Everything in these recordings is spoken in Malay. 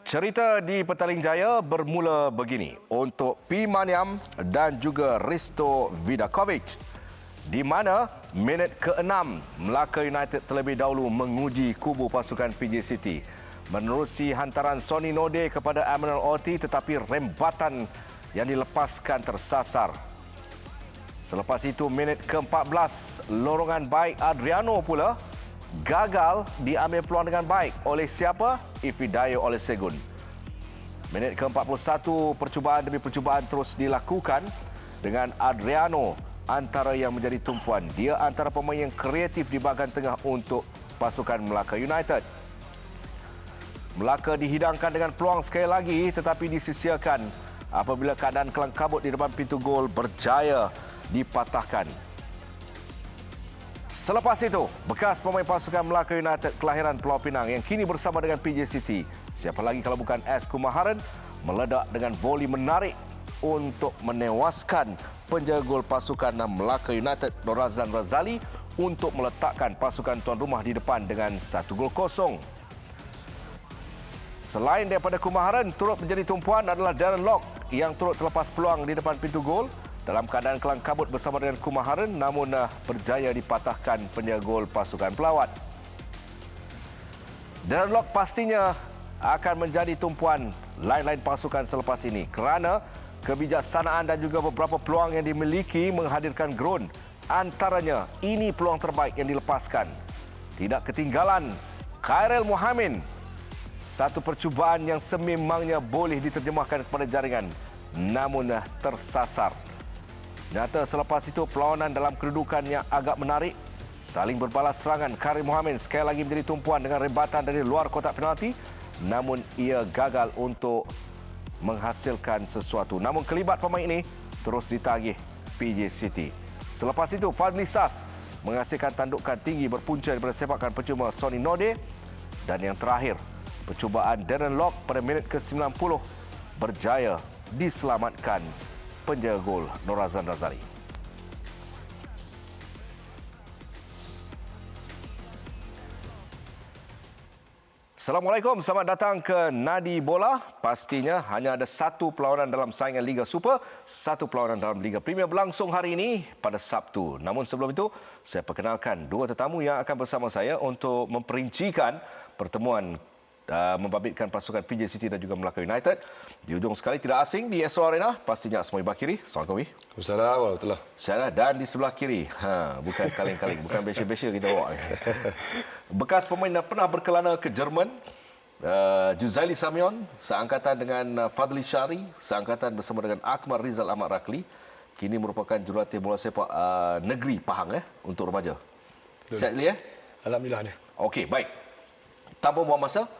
Cerita di Petaling Jaya bermula begini untuk P. Maniam dan juga Risto Vidakovic, di mana minit ke-6 Melaka United terlebih dahulu menguji kubu pasukan PJ City menerusi hantaran Sonny Node kepada Emerald Oti, tetapi rembatan yang dilepaskan tersasar. Selepas itu minit ke-14 lorongan baik Adriano pula gagal diambil peluang dengan baik oleh siapa? Ifidayo Olusegun. Minit ke-41 percubaan demi percubaan terus dilakukan dengan Adriano antara yang menjadi tumpuan. Dia antara pemain yang kreatif di bahagian tengah untuk pasukan Melaka United. Melaka dihidangkan dengan peluang sekali lagi tetapi disisiakan apabila keadaan kelang kabut di depan pintu gol berjaya dipatahkan. Selepas itu, bekas pemain pasukan Melaka United kelahiran Pulau Pinang yang kini bersama dengan PJ City, siapa lagi kalau bukan S. Kumaharan, meledak dengan voli menarik untuk menewaskan penjaga gol pasukan Melaka United Norazan Razali untuk meletakkan pasukan tuan rumah di depan dengan 1-0. Selain daripada Kumaharan, turut menjadi tumpuan adalah Darren Lock yang turut terlepas peluang di depan pintu gol dalam keadaan kelang kabut bersama dengan Kumaharan, namun berjaya dipatahkan penjaga gol pasukan pelawat. Darren Lock pastinya akan menjadi tumpuan lain-lain pasukan selepas ini kerana kebijaksanaan dan juga beberapa peluang yang dimiliki menghadirkan ground. Antaranya, ini peluang terbaik yang dilepaskan. Tidak ketinggalan, Khairil Muhammad. Satu percubaan yang sememangnya boleh diterjemahkan kepada jaringan, namun tersasar. Nyata selepas itu perlawanan dalam kedudukan yang agak menarik. Saling berbalas serangan. Khairil Muhammad sekali lagi menjadi tumpuan dengan rebatan dari luar kotak penalti. Namun ia gagal untuk menghasilkan sesuatu. Namun kelibat pemain ini terus ditagih PJ City. Selepas itu Fadli Sas menghasilkan tandukan tinggi berpunca daripada sepakan percuma Sonny Node. Dan yang terakhir, percubaan Darren Lock pada minit ke-90 berjaya diselamatkan penjaga gol Norazan Razali. Assalamualaikum, selamat datang ke Nadi Bola. Pastinya hanya ada satu perlawanan dalam saingan Liga Super, satu perlawanan dalam Liga Premier berlangsung hari ini pada Sabtu. Namun sebelum itu, saya perkenalkan dua tetamu yang akan bersama saya untuk memperincikan pertemuan membabitkan pasukan PJ City dan juga Melaka United. Di ujung sekali tidak asing di Astro Arena, pastinya Asmoi Bakiri. Assalamualaikum. Assalamualaikum warahmatullahi wabarakatuh. Dan di sebelah kiri, bukan kaleng-kaleng, bukan besya-besya kita bawa. Bekas pemain yang pernah berkelana ke Jerman, Juzaili Samion, seangkatan dengan Fadli Syari, seangkatan bersama dengan Akmal Rizal Ahmad Rakli. Kini merupakan jurulatih bola sepak negeri Pahang untuk remaja. Sihat dia? Alhamdulillah dia. Okey, baik. Tanpa buang masa,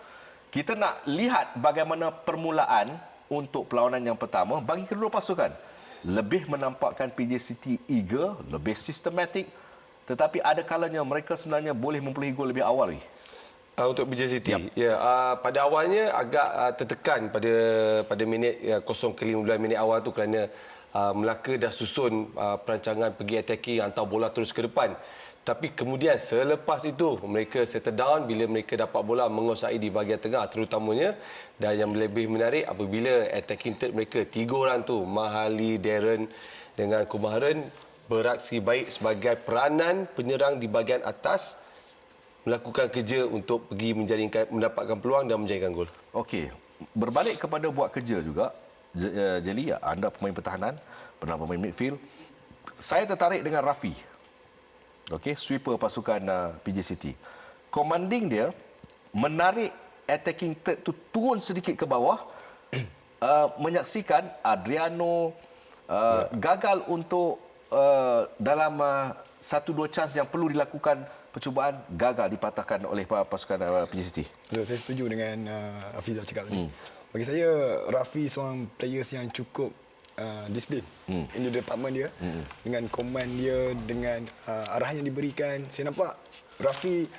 kita nak lihat bagaimana permulaan untuk perlawanan yang pertama bagi kedua pasukan. Lebih menampakkan PJ City eager, lebih sistematik, tetapi ada kalanya mereka sebenarnya boleh memperolehi gol lebih awal. Untuk PJ City, ya, pada awalnya agak tertekan pada minit 0-15 minit awal tu kerana Melaka dah susun perancangan pergi attacking, hantar bola terus ke depan. Tapi kemudian selepas itu mereka settle down bila mereka dapat bola menguasai di bahagian tengah terutamanya. Dan yang lebih menarik apabila attacking third mereka, tiga orang tu, Mahali, Darren dengan Kumaharan, beraksi baik sebagai peranan penyerang di bahagian atas, melakukan kerja untuk pergi mendapatkan peluang dan menjadikan gol. Okey, berbalik kepada buat kerja juga, Jeli, anda pemain pertahanan, pernah pemain midfield. Saya tertarik dengan Rafi. Okey, sweeper pasukan PJ City. Commanding dia menarik attacking third tu turun sedikit ke bawah, menyaksikan Adriano gagal untuk dalam 1-2 chance yang perlu dilakukan percubaan, gagal dipatahkan oleh pasukan PJ City. Betul, saya setuju dengan Hafizal cakap tadi. Bagi saya, Rafi seorang players yang cukup disiplin in the department dia, dengan command dia, dengan arahan yang diberikan. Saya nampak Rafi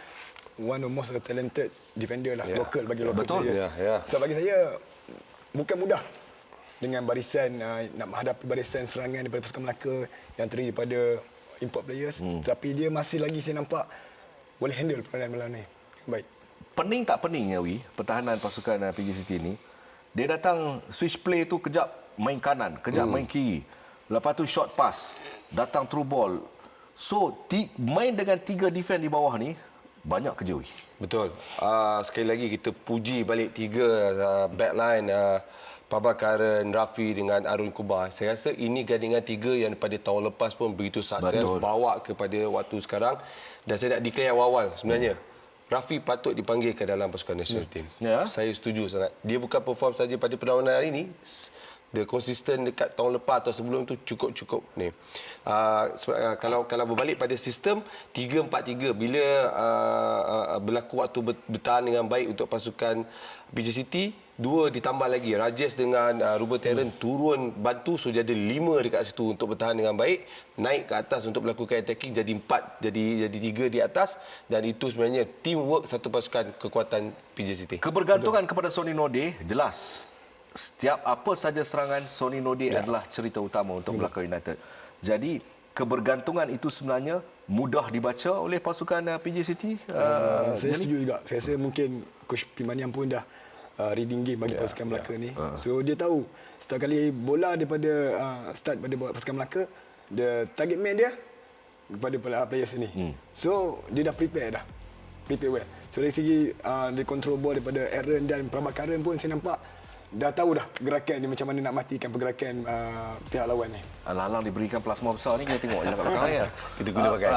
one of the most talented defender lah, local bagi local players. So bagi saya bukan mudah dengan barisan nak menghadapi barisan serangan daripada pasukan Melaka yang terdiri daripada import players, tapi dia masih lagi saya nampak boleh handle peranan Melaka ni baik. pening tak peningnya pertahanan pasukan PJ City ni. Dia datang switch play tu kejap main kanan, kejap main kiri. Lepas tu short pass, datang through ball. So main dengan 3 defend di bawah ni banyak kerja. Betul. Sekali lagi kita puji balik 3 backline Prabhakaran, Rafi dengan Arun Kumar. Saya rasa ini gandingan 3 yang pada tahun lepas pun begitu sukses bawa kepada waktu sekarang. Dan saya nak declare awal-awal sebenarnya. Rafi patut dipanggil ke dalam pasukan national team. Ya. Saya setuju sangat. Dia bukan perform saja pada perlawanan hari ini. Dia konsisten dekat tahun lepas atau sebelum tu cukup ni. Kalau berbalik pada sistem 3-4-3 bila berlaku waktu bertahan dengan baik untuk pasukan PJ City, 2 ditambah lagi Rajesh dengan Ruben Terran turun bantu, so jadi 5 dekat situ untuk bertahan dengan baik, naik ke atas untuk melakukan attacking, jadi 4, jadi 3 di atas, dan itu sebenarnya teamwork satu pasukan kekuatan PJ City. Kebergantungan kepada Sonny Node jelas. Setiap apa saja serangan, Sonny Node adalah cerita utama untuk Melaka United. Jadi kebergantungan itu sebenarnya mudah dibaca oleh pasukan PJ City. Saya setuju juga. Saya rasa mungkin Coach Pimanian pun dah reading game bagi pasukan Melaka ni. So dia tahu setiap kali bola daripada start pada pasukan Melaka, the target man dia kepada players ni. So dia dah prepare well. So dari segi dia control ball daripada Aaron dan Prabhakaran pun saya nampak dah tahu dah gerakan dia macam mana nak matikan pergerakan pihak lawan ni. Alang-alang diberikan plasma besar ni, kita tengok je kat belakang ya. Kita guna pakai.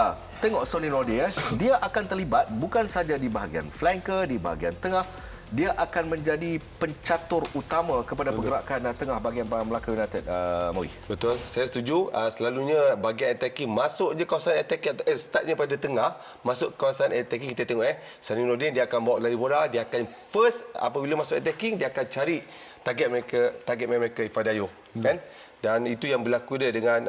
Tengok Sonny Node dia akan terlibat bukan saja di bahagian flanker, di bahagian tengah. Dia akan menjadi pencatur utama kepada pergerakan tengah bahagian Melaka United. Mawi. Betul, saya setuju. Selalunya bahagian attacking masuk je kawasan attacking, startnya pada tengah, masuk kawasan attacking. Kita tengok Sonny Nordin dia akan bawa lari bola, dia akan first apabila masuk attacking dia akan cari target mereka Ifadayo, kan? Dan itu yang berlaku dia dengan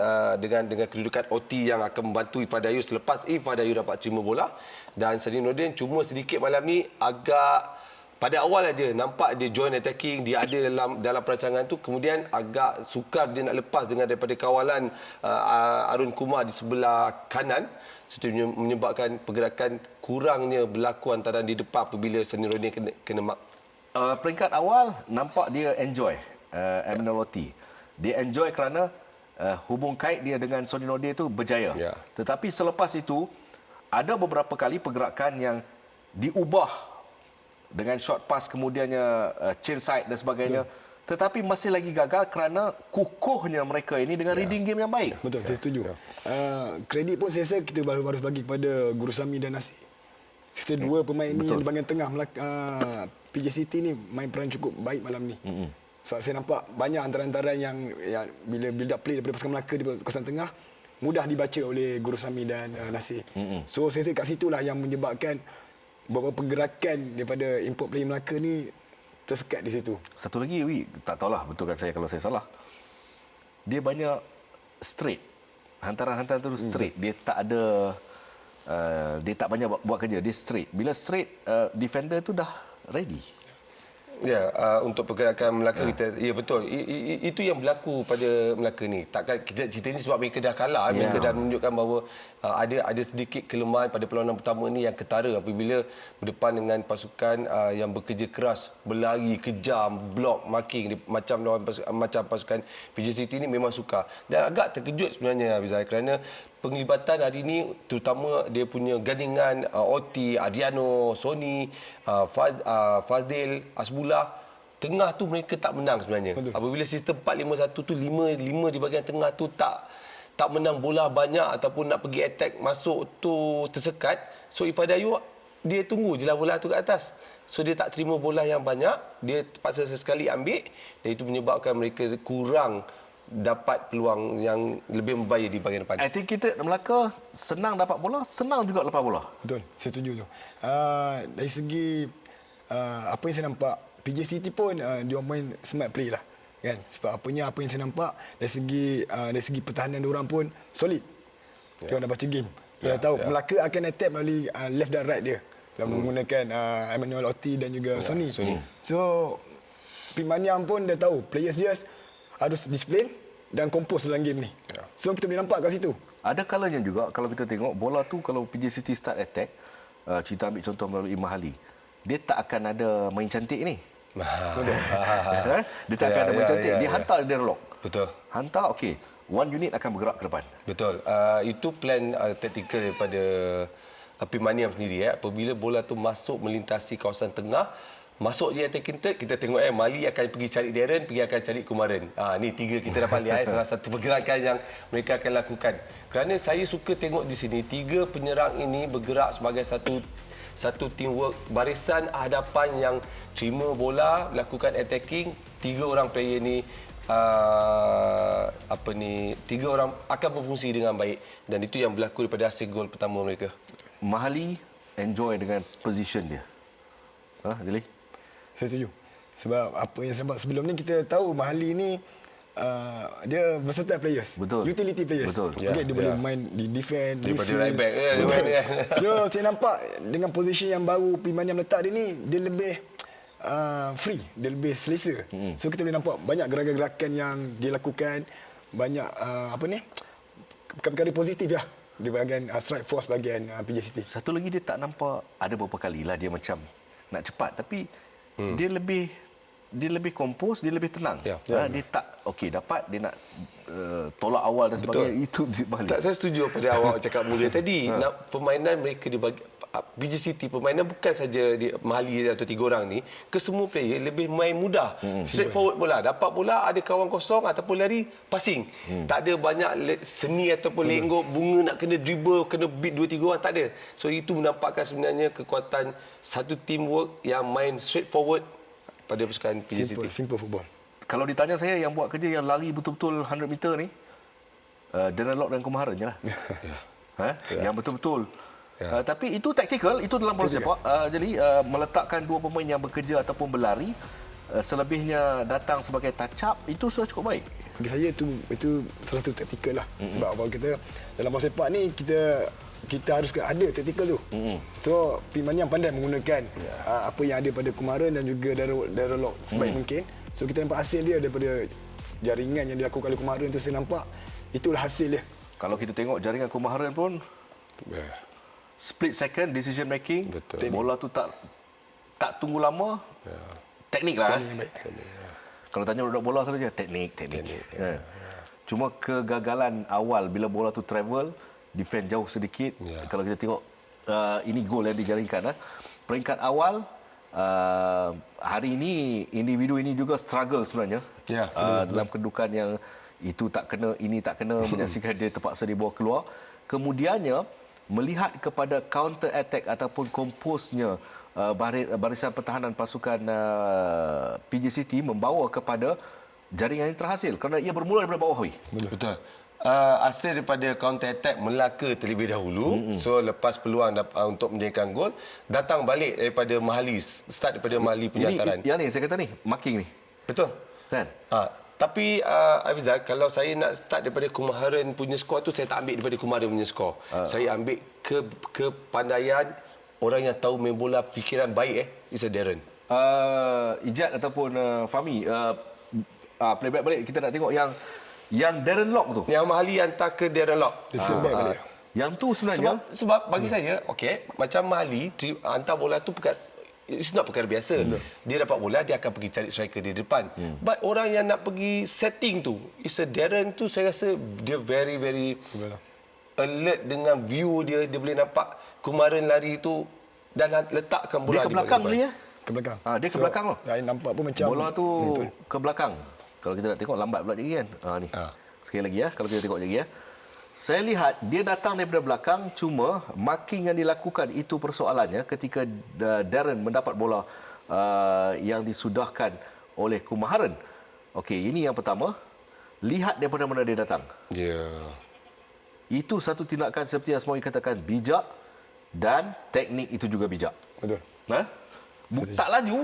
kedudukan OT yang akan membantu Ifadayo selepas Ifadayo dapat terima bola. Dan Sonny Nordin cuma sedikit malam ni agak pada awal aja nampak dia join attacking, dia ada dalam perancangan tu, kemudian agak sukar dia nak lepas daripada kawalan Arun Kumar di sebelah kanan. Itu menyebabkan pergerakan kurangnya berlaku antara di depan apabila Sonny Nordin kena mark. Peringkat awal nampak dia enjoy Aminolotti. Dia enjoy kerana hubung kait dia dengan Sonny Nordin itu berjaya. Ya. Tetapi selepas itu ada beberapa kali pergerakan yang diubah dengan short pass, kemudiannya chain side dan sebagainya. Tetapi masih lagi gagal kerana kukuhnya mereka ini dengan reading game yang baik. Betul, saya setuju. Kredit pun saya rasa kita harus bagi kepada Guru Sami dan Nasir. Saya rasa 2 pemain ni yang di bahagian tengah PJ City ni main peran cukup baik malam ni. Sebab saya nampak banyak antara-antara yang bila build up play daripada pasukan Melaka di kawasan tengah mudah dibaca oleh Guru Sami dan Nasir. So saya rasa kat situlah yang menyebabkan beberapa pergerakan daripada import player Melaka ni tersekat di situ. Satu lagi, tak tahulah betulkan saya kalau saya salah. Dia banyak straight. Hantaran-hantaran tu straight. Dia tak ada dia tak banyak buat kerja, dia straight. Bila straight, defender tu dah ready. Ya, untuk pergerakan Melaka kita, ya betul. Itu yang berlaku pada Melaka ni. Takkan kita cerita ni sebab mereka dah kalah, mereka dah menunjukkan bahawa ada sedikit kelemahan pada perlawanan pertama ni yang ketara apabila berdepan dengan pasukan yang bekerja keras, berlari, kejam, blok, marking macam pasukan PJ City ni memang sukar. Dan agak terkejut sebenarnya Abizai kerana penglibatan hari ini terutama dia punya gandingan OT, Adiano, Sony, Fazdil, Asbullah, tengah tu mereka tak menang sebenarnya. Betul. Apabila sistem 4-5-1 tu 5 di bahagian tengah tu tak menang bola banyak ataupun nak pergi attack masuk tu tersekat. So Ifadayu dia tunggu je lah bola tu kat atas. So dia tak terima bola yang banyak, dia terpaksa sesekali ambil dan itu menyebabkan mereka kurang dapat peluang yang lebih membahaya di bahagian depan. I think kita Melaka senang dapat bola, senang juga lepas bola. Betul, saya setuju tu. Dari segi apa yang saya nampak, PJ City pun dia main smart play lah. Kan? Sebab apa yang saya nampak dari segi pertahanan dia orang pun solid. Dia dah baca game. Dia dah tahu Melaka akan attack melalui left dan right dia. Dalam menggunakan Emmanuel Otti dan juga Sony. So Pimanian pun dah tahu players dia harus disiplin dan kompos dalam game ni. So kita boleh nampak kat situ. Ada kalanya juga kalau kita tengok bola tu kalau PJ City start attack, kita ambil contoh melalui Mahali. dia tak akan ada main cantik ni. Ah. Dia tak akan ada main cantik. Dia ya. hantar Darren Lock. Betul. Hantar, okey. One unit akan bergerak ke depan. Betul. Itu plan taktikal daripada Pimaniam sendiri. Apabila bola tu masuk melintasi kawasan tengah, masuk je attacking third, kita tengok Mali akan pergi cari Darren, pergi akan cari Kumaren. Ni tiga kita dapat lihat salah satu pergerakan yang mereka akan lakukan. Kerana saya suka tengok di sini, tiga penyerang ini bergerak sebagai satu teamwork, barisan hadapan yang terima bola, lakukan attacking, tiga orang player ni tiga orang akan berfungsi dengan baik dan itu yang berlaku daripada hasil gol pertama mereka. Mahali enjoy dengan position dia. Jadi Saya setuju. Sebab apa yang sebelum ni kita tahu Mahali ni dia versatile players. Betul. Utility players. Betul. Okay, dia boleh main di defend, Daripada midfield. right back dia Betul. main dia. So saya nampak dengan position yang baru Pimaniam letak dia ni, dia lebih free, dia lebih selesa. So kita boleh nampak banyak gerakan-gerakan yang dia lakukan, banyak perkara-perkara positif lah di bahagian strike force bahagian PJ City. satu lagi dia tak nampak, ada beberapa kali lah dia macam nak cepat tapi dia lebih kompos, dia lebih tenang. Ya. Dia tak dapat dia nak tolak awal dan sebagainya. Itu balik. Tak, saya setuju pada awak cakap mula tadi. Nak permainan mereka dibagi BG City, permainan bukan saja di Mahali atau tiga orang ni, ke semua player lebih main mudah. Straight forward bola, dapat bola, ada kawan kosong ataupun lari, passing. Tak ada banyak seni ataupun lenggok, bunga nak kena dribble, kena beat 2-3 orang, tak ada. So itu menampakkan sebenarnya kekuatan satu teamwork yang main straight forward pada pasukan PJ City. Simple football. Kalau ditanya saya yang buat kerja yang lari betul-betul 100 meter ni, Darren Lock dan Kumaren je lah. Yang betul-betul. Tapi itu taktikal, itu dalam bola sepak. Jadi meletakkan dua pemain yang bekerja ataupun berlari, selebihnya datang sebagai touch up, itu sudah cukup baik. Bagi saya itu salah satu taktikal lah. Sebab apa kita dalam bola sepak ni kita harus ada taktikal tu. So Pimaniam pandai menggunakan apa yang ada pada Kumaren dan juga Darren Lock sebaik mungkin. So kita nampak hasil dia daripada jaringan yang dilakukan oleh Kumaren tu, saya nampak itulah hasil dia. Kalau kita tengok jaringan Kumaren pun split second decision making. Betul. Bola tu tak tunggu lama. Teknik lah. Teknik yang baik. Kalau tanya budak bola tu je teknik. Cuma kegagalan awal bila bola tu travel, defend jauh sedikit. Kalau kita tengok ini gol yang dijaringkan. Peringkat awal hari ini individu ini juga struggle sebenarnya. Dalam kedudukan yang itu tak kena, ini tak kena, menyaksikan dia terpaksa dibawa keluar. Kemudiannya melihat kepada counter attack ataupun komposnya barisan pertahanan pasukan PJ City membawa kepada jaringan yang terhasil kerana ia bermula daripada bawah. Betul. Hasil daripada counter attack Melaka terlebih dahulu. So lepas peluang untuk menjadikan gol, datang balik daripada Mahali, start daripada Mahali punya hantaran. Yang ni saya kata ni marking ni. Betul. Kan? Tapi Afizal, kalau saya nak start daripada Kumaren punya skor tu, saya tak ambil daripada Kumaren punya skor. Saya ambil kepandaian orang yang tahu main bola, fikiran baik is a Darren. Ijat ataupun Fahmi, playback balik kita nak tengok yang Darren Lock tu. Yang Mahali hantar ke Darren Lock. Dia setback balik. Yang tu sebenarnya Sebab bagi saya, macam Mahali hantar bola tu it's not perkara biasa. Dia dapat bola, dia akan pergi cari striker di depan. But orang yang nak pergi setting tu, is a Darren tu, saya rasa dia very, very alert dengan view dia. Dia boleh nampak Kumaren lari tu dan letakkan bola dia ke belakang di dia ya? Ke belakang. Dia ke belakang tu. Saya nampak pun macam Bola tu ke belakang. Kalau kita nak tengok lambat pula lagi kan. Ni. Sekali lagi kalau kita tengok lagi Saya lihat dia datang daripada belakang, cuma marking yang dilakukan itu persoalannya ketika Darren mendapat bola yang disudahkan oleh Kumaren. Okey, ini yang pertama. Lihat daripada mana dia datang. Itu satu tindakan seperti yang Asmawi katakan, bijak dan teknik itu juga bijak. Betul. Tak laju.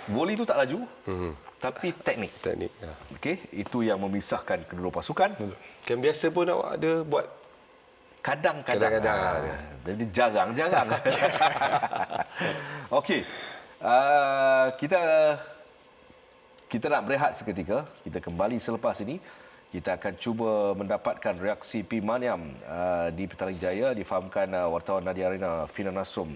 Volley itu tak laju. Tapi teknik. Okey, itu yang memisahkan kedua pasukan. Kan biasa pun awak ada buat kadang-kadang. Jadi jarang-jarang. Okey. Kita nak berehat seketika. Kita kembali selepas ini. Kita akan cuba mendapatkan reaksi Pimaniam di Petaling Jaya. Difahamkan wartawan Nadia Arena Fina Nasum